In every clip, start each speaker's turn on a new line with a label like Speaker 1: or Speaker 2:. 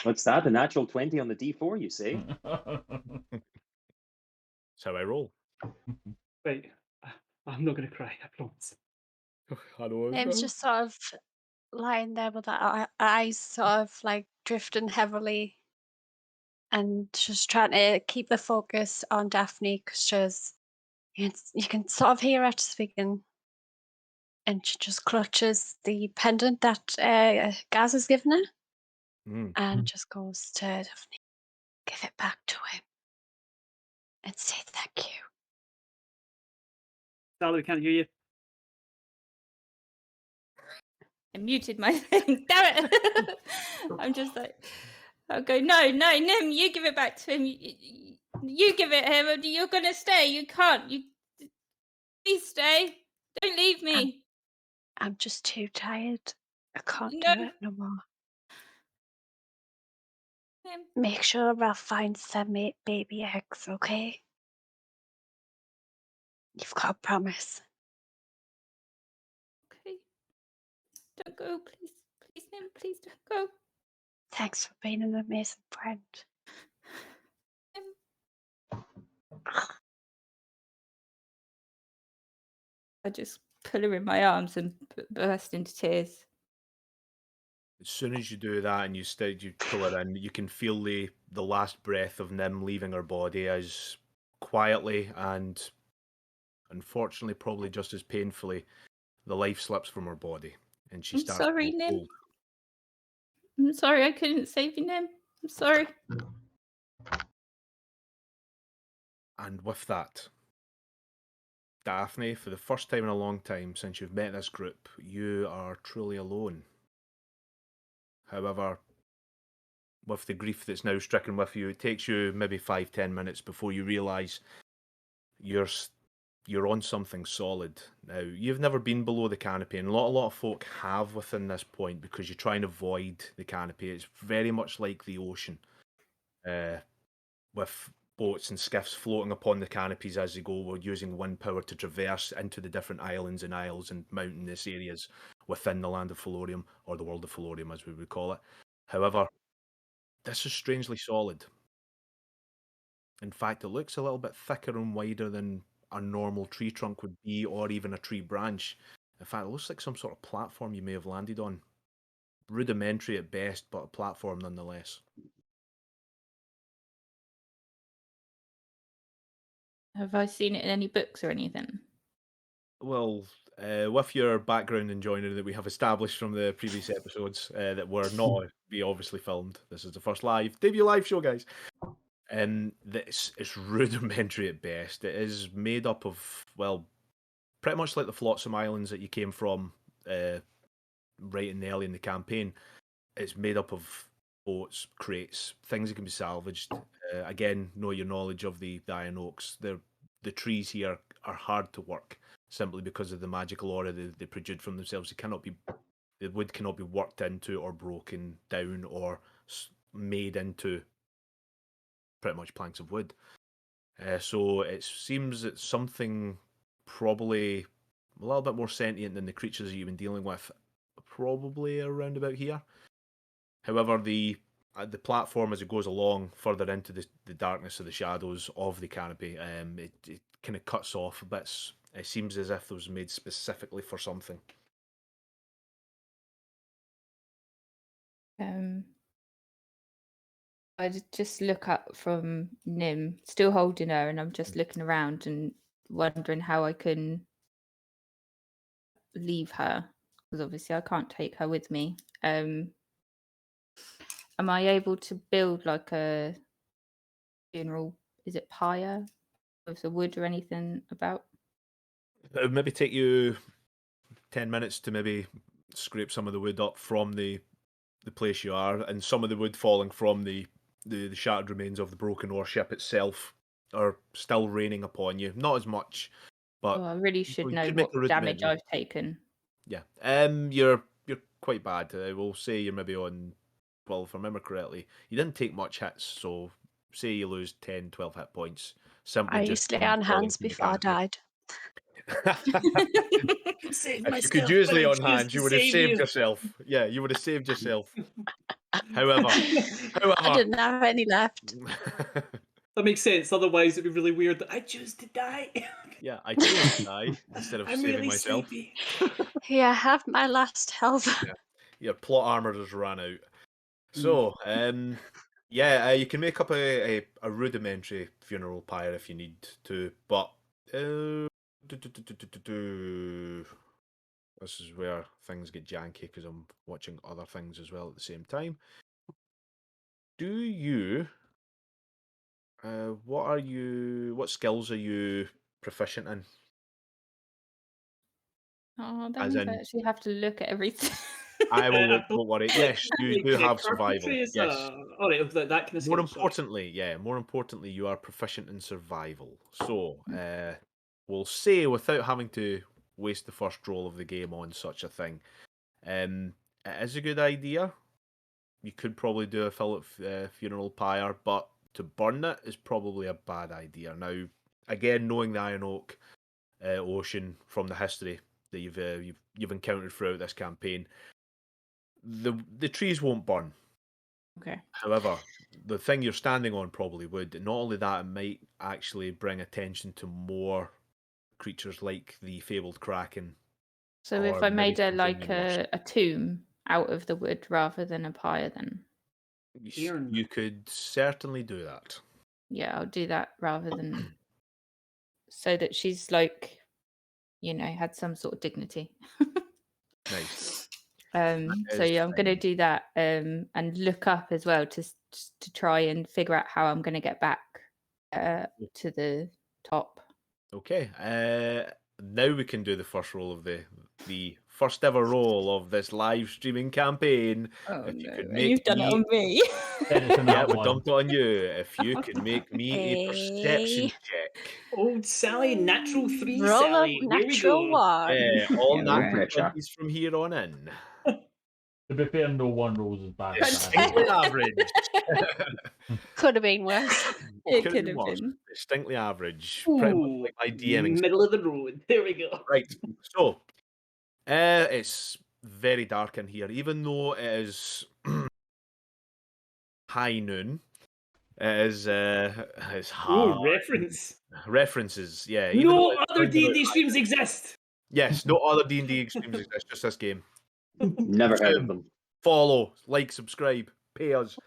Speaker 1: What's that? The natural 20 on the D4, you say?
Speaker 2: That's how I roll.
Speaker 3: Wait, I'm not going to cry, I promise.
Speaker 2: I know.
Speaker 4: Name's just sort of lying there with our eyes sort of like drifting heavily and just trying to keep the focus on Daphne because you can sort of hear her speaking, and she just clutches the pendant that Gaz has given her and just goes to Daphne, give it back to him and say thank you.
Speaker 3: Sally, we can't hear you.
Speaker 5: I muted my thing. Damn it! I'm just like, I'll go, no, Nim, you give it back to him. You give it him. You're gonna stay. You can't. Please stay. Don't leave me.
Speaker 4: I'm just too tired. I can't
Speaker 5: No.
Speaker 4: do it no more.
Speaker 5: Nim.
Speaker 4: Make sure Ralph finds some baby eggs, okay? You've got a promise.
Speaker 5: Okay. Don't go, please. Please, Nim, please don't go.
Speaker 4: Thanks for being an amazing friend.
Speaker 5: Nim. I just pull her in my arms and burst into tears.
Speaker 2: As soon as you do that and you pull her in, you can feel the last breath of Nim leaving her body as quietly and unfortunately probably just as painfully the life slips from her body and she
Speaker 5: I'm
Speaker 2: starts
Speaker 5: sorry,
Speaker 2: to
Speaker 5: Nim.
Speaker 2: cold.
Speaker 5: I'm sorry I couldn't save you, Nim. I'm sorry.
Speaker 2: And with that, Daphne, for the first time in a long time since you've met this group, you are truly alone. However, with the grief that's now stricken with you, it takes you maybe 5-10 minutes before you realise you're on something solid. Now, you've never been below the canopy, and a lot of folk have within this point because you try and avoid the canopy. It's very much like the ocean, with boats and skiffs floating upon the canopies as they go. We're using wind power to traverse into the different islands and isles and mountainous areas within the land of Felorium, or the world of Felorium as we would call it. However, this is strangely solid. In fact, it looks a little bit thicker and wider than a normal tree trunk would be, or even a tree branch. In fact, it looks like some sort of platform you may have landed on. Rudimentary at best, but a platform nonetheless.
Speaker 5: Have I seen it in any books or anything?
Speaker 2: Well, with your background in joinery that we have established from the previous episodes that were not be obviously filmed. This is the first debut live show, guys. It's rudimentary at best. It is made up of, well, pretty much like the Flotsam Islands that you came from right in the early in the campaign. It's made up of boats, crates, things that can be salvaged. Again, know your knowledge of the iron oaks. The trees here are hard to work simply because of the magical aura they protrude from themselves. The wood cannot be worked into or broken down or made into pretty much planks of wood. So it seems it's something probably a little bit more sentient than the creatures that you've been dealing with, probably around about here. However, the platform as it goes along further into the darkness of the shadows of the canopy, it kind of cuts off bits. It seems as if it was made specifically for something.
Speaker 5: I just look up from Nim, still holding her, and I'm just looking around and wondering how I can leave her, because obviously I can't take her with me. Am I able to build like a funeral? Is it pyre with the wood or anything about?
Speaker 2: It would maybe take you 10 minutes to maybe scrape some of the wood up from the place you are, and some of the wood falling from the shattered remains of the broken warship itself are still raining upon you. Not as much, but
Speaker 5: I really should know
Speaker 2: make
Speaker 5: what
Speaker 2: a
Speaker 5: damage
Speaker 2: rudimentary.
Speaker 5: I've taken.
Speaker 2: Yeah. You're quite bad. I will say you're maybe on, well, if I remember correctly, you didn't take much hits, so say you lose 10, 12 hit points. Simply
Speaker 4: I
Speaker 2: just
Speaker 4: used to lay on
Speaker 2: falling
Speaker 4: hands
Speaker 2: from the
Speaker 4: before I
Speaker 2: canopy.
Speaker 4: died.
Speaker 3: Saved
Speaker 2: If you could
Speaker 3: myself,
Speaker 2: use
Speaker 3: but
Speaker 2: lay
Speaker 3: I
Speaker 2: on
Speaker 3: choose
Speaker 2: hands,
Speaker 3: to
Speaker 2: you would have
Speaker 3: save
Speaker 2: saved
Speaker 3: you.
Speaker 2: yourself. Yeah, you would have saved yourself. However,
Speaker 4: I didn't have any left.
Speaker 3: That makes sense. Otherwise, it'd be really weird that I choose to die.
Speaker 2: yeah, I chose to die instead of
Speaker 3: I'm
Speaker 2: saving
Speaker 3: really
Speaker 2: myself.
Speaker 3: sleepy.
Speaker 4: Here, I have my last health.
Speaker 2: Your plot armor has run out. So, you can make up a rudimentary funeral pyre if you need to, but this is where things get janky because I'm watching other things as well at the same time. Do you? What skills are you proficient in?
Speaker 5: Oh, that
Speaker 2: As
Speaker 5: means I
Speaker 2: in-
Speaker 5: actually have to look at everything.
Speaker 2: I will look,
Speaker 3: I
Speaker 2: don't worry. Yes, you do have survival. Yes.
Speaker 3: All right, that kind of
Speaker 2: More
Speaker 3: skill, sorry.
Speaker 2: more importantly, you are proficient in survival. So, we'll say without having to waste the first roll of the game on such a thing, it is a good idea. You could probably do a funeral pyre, but to burn it is probably a bad idea. Now, again, knowing the Iron Oak Ocean from the history that you've encountered throughout this campaign, the trees won't burn.
Speaker 5: Okay.
Speaker 2: However, the thing you're standing on probably would. Not only that, it might actually bring attention to more creatures like the fabled kraken.
Speaker 5: So if
Speaker 2: Or
Speaker 5: I made
Speaker 2: maybe
Speaker 5: a
Speaker 2: something worse.
Speaker 5: a tomb out of the wood rather than a pyre, then
Speaker 2: You could certainly do that.
Speaker 5: yeah, I'll do that rather than so that she's like, had some sort of dignity.
Speaker 2: Nice.
Speaker 5: So yeah, I'm going to do that and look up as well to try and figure out how I'm going to get back to the top.
Speaker 2: Okay. Now we can do the first roll of the first ever roll of this live streaming campaign.
Speaker 5: Oh
Speaker 2: If you
Speaker 5: no,
Speaker 2: could
Speaker 5: and
Speaker 2: make
Speaker 5: you've done it on me.
Speaker 2: Yeah, we dumped it on you. If you could make me a perception check.
Speaker 3: Old Sally, natural 3,
Speaker 4: Roll a
Speaker 3: Sally. Here we
Speaker 4: natural
Speaker 3: go.
Speaker 4: one.
Speaker 2: Yeah, all
Speaker 1: Yeah, no
Speaker 2: natural
Speaker 1: pressure.
Speaker 2: 20s from here on in.
Speaker 6: To be fair, no one rolls as bad as that.
Speaker 2: Distinctly average.
Speaker 4: Could have been worse.
Speaker 5: It
Speaker 2: Couldn't
Speaker 5: could
Speaker 2: be
Speaker 5: have
Speaker 2: worse.
Speaker 5: been.
Speaker 2: Distinctly average. Pretty much
Speaker 3: Ooh,
Speaker 2: like my DMing.
Speaker 3: middle of the road. There we go.
Speaker 2: Right. So, it's very dark in here, even though it is high noon. It is it's hard.
Speaker 3: Ooh, reference.
Speaker 2: References, yeah. Even
Speaker 3: No
Speaker 2: though it's
Speaker 3: other
Speaker 2: round about
Speaker 3: D&D
Speaker 2: high
Speaker 3: streams
Speaker 2: noon.
Speaker 3: exist.
Speaker 2: Yes, no other D&D streams exist, just this game.
Speaker 1: Never heard of them.
Speaker 2: Follow, like, subscribe, pay us.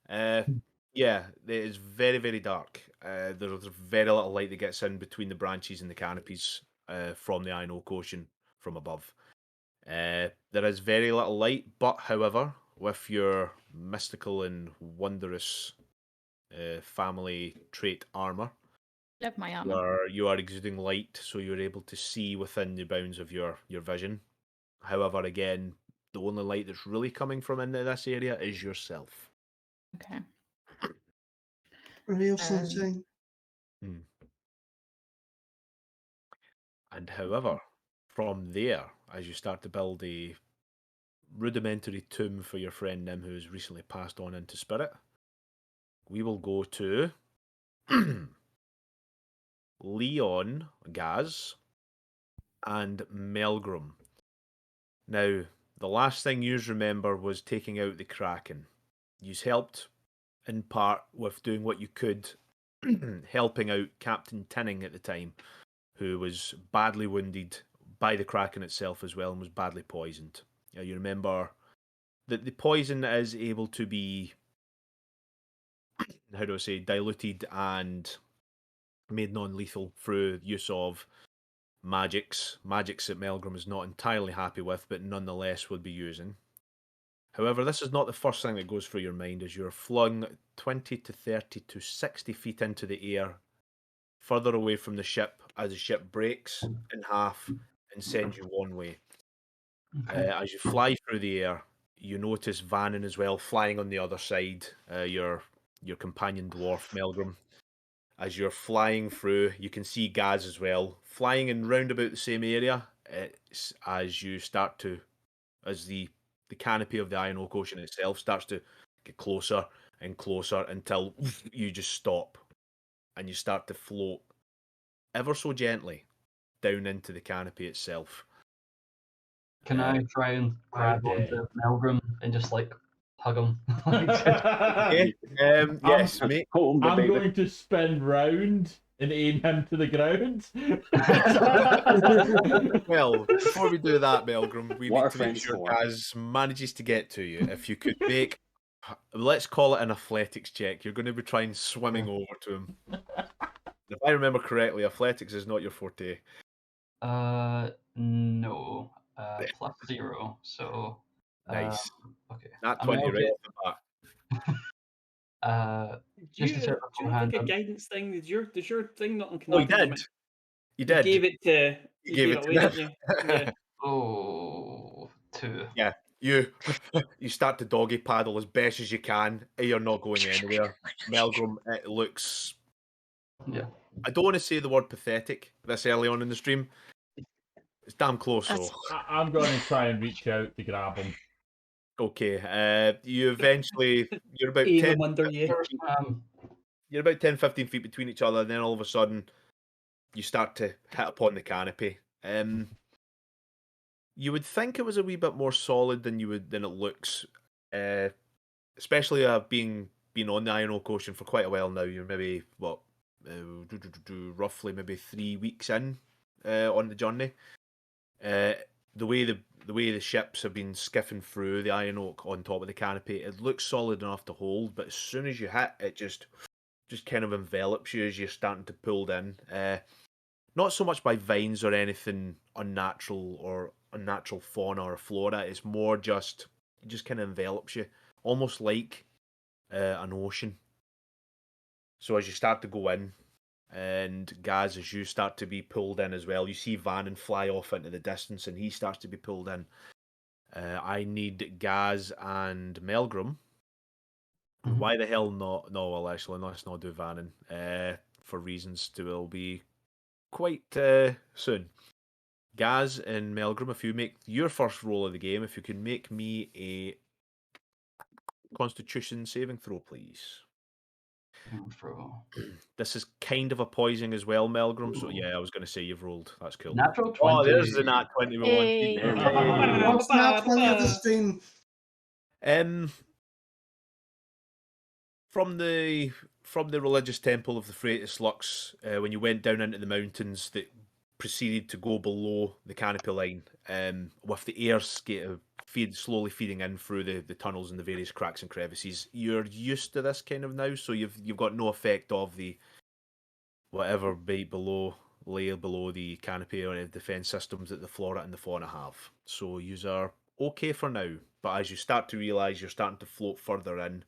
Speaker 2: Yeah, it is very, very dark. There's very little light that gets in between the branches and the canopies from the Iron Oak Ocean from above. There is very little light, but however, with your mystical and wondrous family trait armor,
Speaker 5: Love my armor.
Speaker 2: you are exuding light, so you're able to see within the bounds of your vision. However, again, the only light that's really coming from into this area is yourself.
Speaker 5: Okay.
Speaker 7: Ray of sunshine.
Speaker 2: And however, from there, as you start to build a rudimentary tomb for your friend Nim, who has recently passed on into spirit, we will go to Leon Gaz and Melgrim. Now, the last thing you remember was taking out the Kraken. You've helped in part with doing what you could, helping out Captain Tinning at the time, who was badly wounded by the Kraken itself as well and was badly poisoned. You remember that the poison is able to be, diluted and made non-lethal through use of magics that Melgrim is not entirely happy with, but nonetheless would be using. However, this is not the first thing that goes through your mind as you're flung 20 to 30 to 60 feet into the air, further away from the ship as the ship breaks in half and sends you one way. As you fly through the air, you notice Vannon as well flying on the other side, your companion dwarf, Melgrim. As you're flying through, you can see Gaz as well, flying in round about the same area. As you start to, as the canopy of the Iron Oak Ocean itself starts to get closer and closer until you just stop and you start to float ever so gently down into the canopy itself.
Speaker 8: Can I try and grab onto Melgrim and just like
Speaker 7: hug him.
Speaker 2: Okay. Yes, mate.
Speaker 1: Hold on,
Speaker 6: I'm
Speaker 1: baby.
Speaker 6: going to spin round and aim him to the ground.
Speaker 2: Well, before we do that, Melgrim, we
Speaker 1: What
Speaker 2: need
Speaker 1: are
Speaker 2: to make
Speaker 1: friends
Speaker 2: sure
Speaker 1: for?
Speaker 2: Gaz manages to get to you. If you could make, let's call it an athletics check. You're going to be trying swimming over to him. If I remember correctly, athletics is not your forte.
Speaker 7: No. +0. So.
Speaker 2: Nice.
Speaker 7: Okay.
Speaker 2: Nat
Speaker 7: I mean,
Speaker 2: 20 right
Speaker 7: okay.
Speaker 2: off the bat.
Speaker 3: Do
Speaker 7: Just
Speaker 3: you,
Speaker 7: to check
Speaker 3: do you have like a guidance thing? Does your thing not
Speaker 2: Oh, you
Speaker 3: connect?
Speaker 2: did. You
Speaker 3: You
Speaker 2: did.
Speaker 3: gave it to.
Speaker 2: You
Speaker 3: You
Speaker 2: gave
Speaker 3: gave
Speaker 2: it
Speaker 3: it
Speaker 2: to
Speaker 3: away,
Speaker 2: them.
Speaker 3: didn't you? Yeah.
Speaker 7: Oh, 2.
Speaker 2: Yeah. You start to doggy paddle as best as you can. You're not going anywhere. Melgrim, it looks.
Speaker 7: Yeah.
Speaker 2: I don't want to say the word pathetic this early on in the stream. It's damn close,
Speaker 4: That's-
Speaker 2: though.
Speaker 6: I'm going to try and reach out to grab him.
Speaker 2: Okay. You eventually you're about
Speaker 3: Aim
Speaker 2: 10
Speaker 3: him under you.
Speaker 2: you're about 10, 15 feet between each other, and then all of a sudden you start to hit upon the canopy. You would think it was a wee bit more solid than it looks. Especially being on the Iron Oak Ocean for quite a while now. You're maybe roughly maybe 3 weeks in on the journey. The way the ships have been skiffing through the Iron Oak on top of the canopy, it looks solid enough to hold, but as soon as you hit, it just kind of envelops you as you're starting to pull in. Not so much by vines or anything unnatural fauna or flora. It's more just it just kind of envelops you, almost like an ocean. So as you start to go in, and Gaz, as you start to be pulled in as well, you see Vannon fly off into the distance, and he starts to be pulled in. I need Gaz and Melgrim.
Speaker 7: Mhm.
Speaker 2: Why the hell not? No, well, actually, let's not do Vannon. For reasons to will be quite soon. Gaz and Melgrim, if you make your first roll of the game, if you can make me a Constitution saving throw, please. This is kind of a poison as well, Melgrim. So
Speaker 7: Ooh.
Speaker 2: yeah, I was going to say you've rolled. That's cool.
Speaker 7: Natural 20.
Speaker 2: Oh, there's the nat 20 we wanted.
Speaker 4: Hey.
Speaker 1: There we go.
Speaker 8: What's that 20 of this thing?
Speaker 2: From the religious temple of the Freightus Lux, when you went down into the mountains that proceeded to go below the canopy line, with the air slowly feeding in through the tunnels and the various cracks and crevices, you're used to this kind of now, so you've got no effect of the whatever layer below the canopy or the defense systems that the flora and the fauna have. So yous are okay for now, but as you start to realize you're starting to float further in,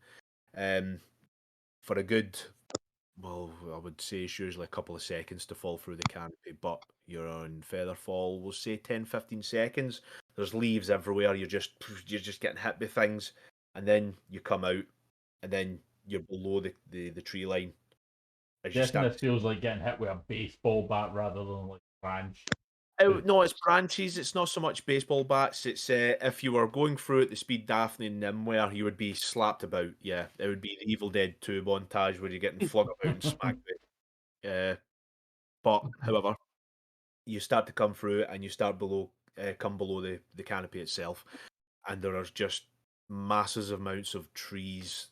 Speaker 2: for a good, well, I would say it's usually a couple of seconds to fall through the canopy, but you're on Featherfall, we'll say 10-15 seconds. There's leaves everywhere, you're just getting hit by things, and then you come out, and then you're below the tree line. As you
Speaker 6: Guessing
Speaker 2: start
Speaker 6: this feels like getting hit with a baseball bat rather than like a branch.
Speaker 2: No, it's branches. It's not so much baseball bats. It's if you were going through at the speed Daphne and Nim were, you would be slapped about. Yeah, it would be the Evil Dead 2 montage where you're getting flung about and smacked with. But however, you start to come through and you start come below the canopy itself, and there are just masses of amounts of trees,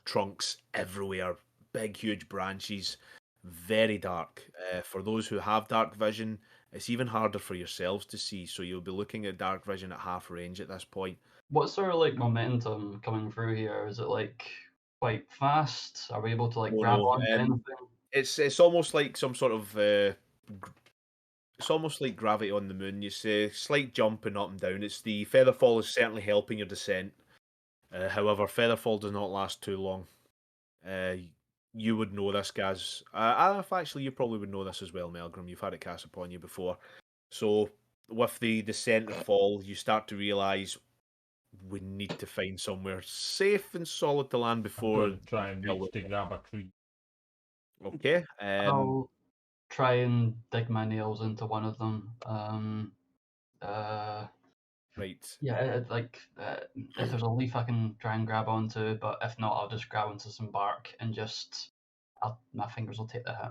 Speaker 2: trunks everywhere, big huge branches. Very dark. For those who have dark vision, it's even harder for yourselves to see, so you'll be looking at dark vision at half range at this point.
Speaker 7: What sort of like momentum coming through here? Is it like quite fast? Are we able to like grab on to anything?
Speaker 2: It's almost like some sort of it's almost like gravity on the moon. You see slight jumping up and down. It's the Featherfall is certainly helping your descent. However, Featherfall does not last too long. You would know this, Gaz. Actually, you probably would know this as well, Melgrim. You've had it cast upon you before. So, with the descent and fall, you start to realise we need to find somewhere safe and solid to land before.
Speaker 6: Try and reach to grab a tree.
Speaker 2: Okay.
Speaker 7: I'll try and dig my nails into one of them.
Speaker 2: Right.
Speaker 7: Yeah, if there's a leaf I can try and grab onto, but if not, I'll just grab onto some bark and my fingers will take the hit.